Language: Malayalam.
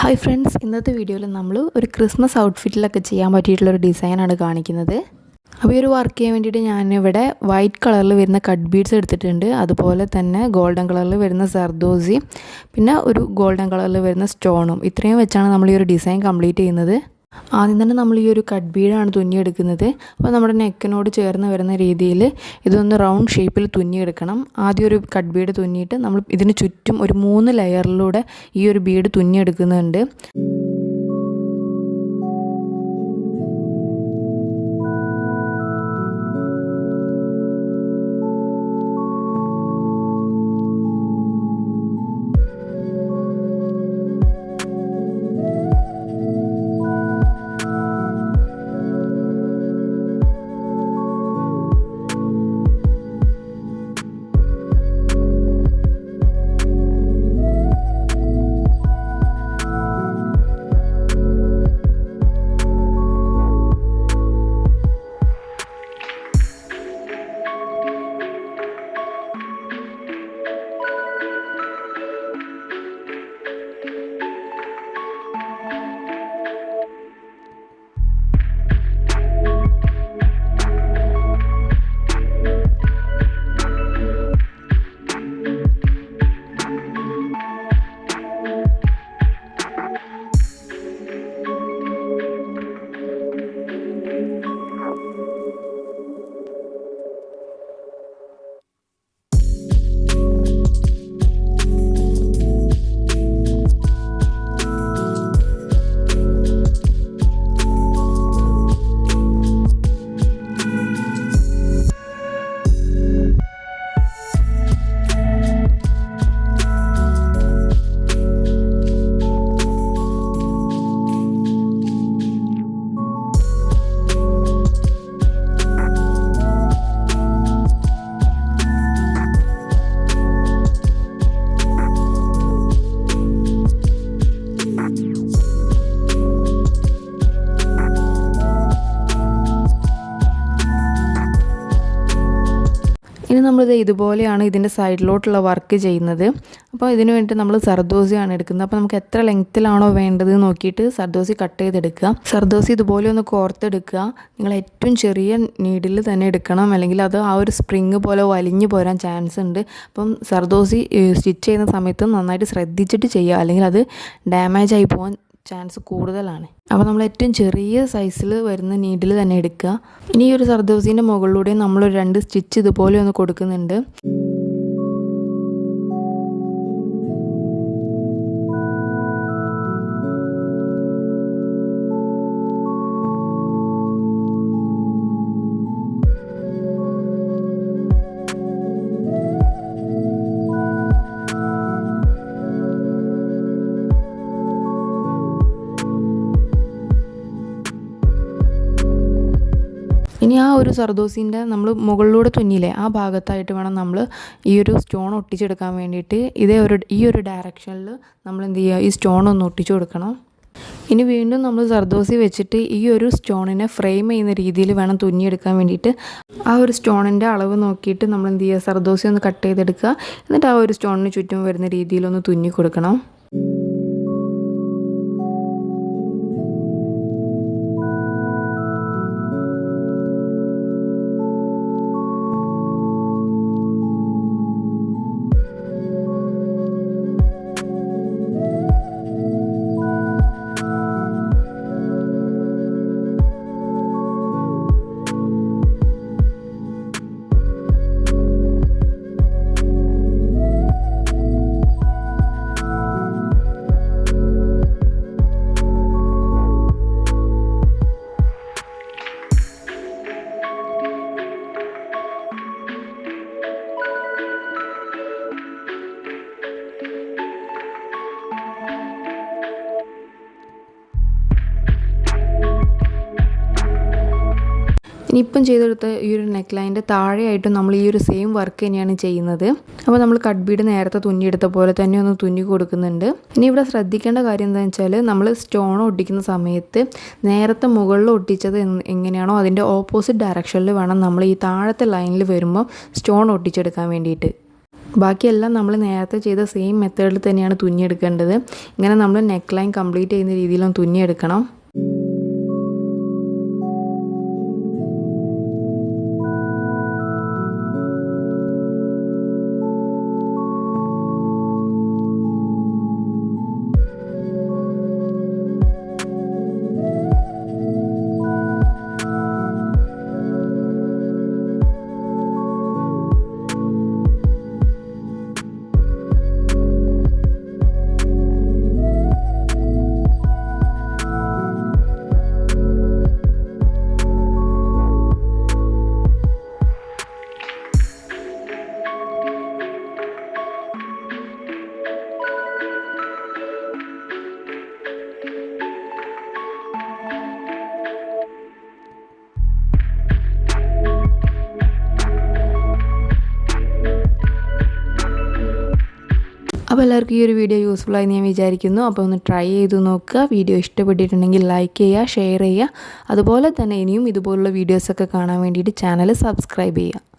ഹായ് ഫ്രണ്ട്സ്, ഇന്നത്തെ വീഡിയോയിൽ നമ്മൾ ഒരു ക്രിസ്മസ് ഔട്ട്ഫിറ്റിലൊക്കെ ചെയ്യാൻ പറ്റിയിട്ടുള്ളൊരു ഡിസൈനാണ് കാണിക്കുന്നത്. അപ്പോൾ ഈ ഒരു വർക്ക് ചെയ്യാൻ വേണ്ടിയിട്ട് ഞാനിവിടെ വൈറ്റ് കളറിൽ വരുന്ന കട്ട് ബീഡ്സ് എടുത്തിട്ടുണ്ട്. അതുപോലെ തന്നെ ഗോൾഡൻ കളറിൽ വരുന്ന സർദോസി, പിന്നെ ഒരു ഗോൾഡൻ കളറിൽ വരുന്ന സ്റ്റോണും. ഇത്രയും വെച്ചാണ് നമ്മൾ ഈ ഒരു ഡിസൈൻ കംപ്ലീറ്റ് ചെയ്യുന്നത്. ആദ്യം തന്നെ നമ്മൾ ഈ ഒരു കട്ട് ബീഡാണ് തുന്നിയെടുക്കുന്നത്. അപ്പോൾ നമ്മുടെ നെക്കിനോട് ചേർന്ന് വരുന്ന രീതിയിൽ ഇതൊന്ന് റൗണ്ട് ഷേപ്പിൽ തുന്നിയെടുക്കണം. ആദ്യം ഒരു കട്ട് ബീഡ് തുന്നിയിട്ട് നമ്മൾ ഇതിന് ചുറ്റും ഒരു 3 ലെയറിലൂടെ ഈ ഒരു ബീഡ് തുന്നിയെടുക്കുന്നുണ്ട്. ഇനി നമ്മളിത് ഇതുപോലെയാണ് ഇതിൻ്റെ സൈഡിലോട്ടുള്ള വർക്ക് ചെയ്യുന്നത്. അപ്പോൾ ഇതിന് വേണ്ടിയിട്ട് നമ്മൾ സർദോസിയാണ് എടുക്കുന്നത്. അപ്പോൾ നമുക്ക് എത്ര ലെങ്ത്തിലാണോ വേണ്ടത് നോക്കിയിട്ട് സർദോസി കട്ട് ചെയ്തെടുക്കുക. സർദോസി ഇതുപോലെ ഒന്ന് കോർത്തെടുക്കുക. നിങ്ങൾ ഏറ്റവും ചെറിയ നീഡിൽ തന്നെ എടുക്കണം, അല്ലെങ്കിൽ അത് ആ ഒരു സ്പ്രിങ് പോലെ വലിഞ്ഞു പോരാൻ ചാൻസ് ഉണ്ട്. അപ്പം സർദോസി സ്റ്റിച്ച് ചെയ്യുന്ന സമയത്ത് നന്നായിട്ട് ശ്രദ്ധിച്ചിട്ട് ചെയ്യുക, അല്ലെങ്കിൽ അത് ഡാമേജ് ആയി പോകാൻ ചാൻസ് കൂടുതലാണ്. അപ്പോൾ നമ്മൾ ഏറ്റവും ചെറിയ സൈസിൽ വരുന്ന നീഡിൽ തന്നെ എടുക്കുക. ഇനി ഈ ഒരു സർദോസിൻ്റെ മുകളിലൂടെ നമ്മളൊരു 2 സ്റ്റിച്ച് ഇതുപോലെ ഒന്ന് കൊടുക്കുന്നുണ്ട്. ഇനി ആ ഒരു സർദോസിൻ്റെ നമ്മൾ മുകളിലൂടെ തുന്നിയില്ലേ, ആ ഭാഗത്തായിട്ട് വേണം നമ്മൾ ഈ ഒരു സ്റ്റോൺ ഒട്ടിച്ചെടുക്കാൻ വേണ്ടിയിട്ട്. ഈ ഒരു ഡയറക്ഷനിൽ നമ്മൾ എന്ത് ചെയ്യുക, ഈ സ്റ്റോൺ ഒന്ന് ഒട്ടിച്ചു കൊടുക്കണം. ഇനി വീണ്ടും നമ്മൾ സർദോസി വെച്ചിട്ട് ഈ ഒരു സ്റ്റോണിനെ ഫ്രെയിം ചെയ്യുന്ന രീതിയിൽ വേണം തുന്നിയെടുക്കാൻ വേണ്ടിയിട്ട്. ആ ഒരു സ്റ്റോണിൻ്റെ അളവ് നോക്കിയിട്ട് നമ്മൾ എന്ത് ചെയ്യുക, സർദോസി ഒന്ന് കട്ട് ചെയ്തെടുക്കുക. എന്നിട്ട് ആ ഒരു സ്റ്റോണിന് ചുറ്റും വരുന്ന രീതിയിലൊന്ന് തുന്നി കൊടുക്കണം. ഇനിയിപ്പം ചെയ്തെടുത്ത ഈ ഒരു നെക്ക് ലൈൻ്റെ താഴെയായിട്ടും നമ്മൾ ഈ ഒരു സെയിം വർക്ക് തന്നെയാണ് ചെയ്യുന്നത്. അപ്പോൾ നമ്മൾ കട്ട് ബീഡ് നേരത്തെ തുന്നിയെടുത്ത പോലെ തന്നെ ഒന്ന് തുന്നി കൊടുക്കുന്നുണ്ട്. ഇനി ഇവിടെ ശ്രദ്ധിക്കേണ്ട കാര്യം എന്താണെന്ന് വെച്ചാൽ, നമ്മൾ സ്റ്റോൺ ഒട്ടിക്കുന്ന സമയത്ത് നേരത്തെ മുകളിൽ ഒട്ടിച്ചത് എങ്ങനെയാണോ അതിൻ്റെ ഓപ്പോസിറ്റ് ഡയറക്ഷനിൽ വേണം നമ്മൾ ഈ താഴത്തെ ലൈനിൽ വരുമ്പോൾ സ്റ്റോൺ ഒട്ടിച്ചെടുക്കാൻ വേണ്ടിയിട്ട്. ബാക്കിയെല്ലാം നമ്മൾ നേരത്തെ ചെയ്ത സെയിം മെത്തേഡിൽ തന്നെയാണ് തുന്നിയെടുക്കേണ്ടത്. ഇങ്ങനെ നമ്മൾ നെക്ക് ലൈൻ കംപ്ലീറ്റ് ചെയ്യുന്ന രീതിയിലൊന്ന് തുന്നിയെടുക്കണം. അപ്പോൾ എല്ലാവർക്കും ഈ ഒരു വീഡിയോ യൂസ്ഫുള്ളായി ഞാൻ വിചാരിക്കുന്നു. അപ്പോൾ ഒന്ന് ട്രൈ ചെയ്ത് നോക്കുക. വീഡിയോ ഇഷ്ടപ്പെട്ടിട്ടുണ്ടെങ്കിൽ ലൈക്ക് ചെയ്യുക, ഷെയർ ചെയ്യുക. അതുപോലെ തന്നെ ഇനിയും ഇതുപോലുള്ള വീഡിയോസൊക്കെ കാണാൻ വേണ്ടിയിട്ട് ചാനൽ സബ്സ്ക്രൈബ് ചെയ്യുക.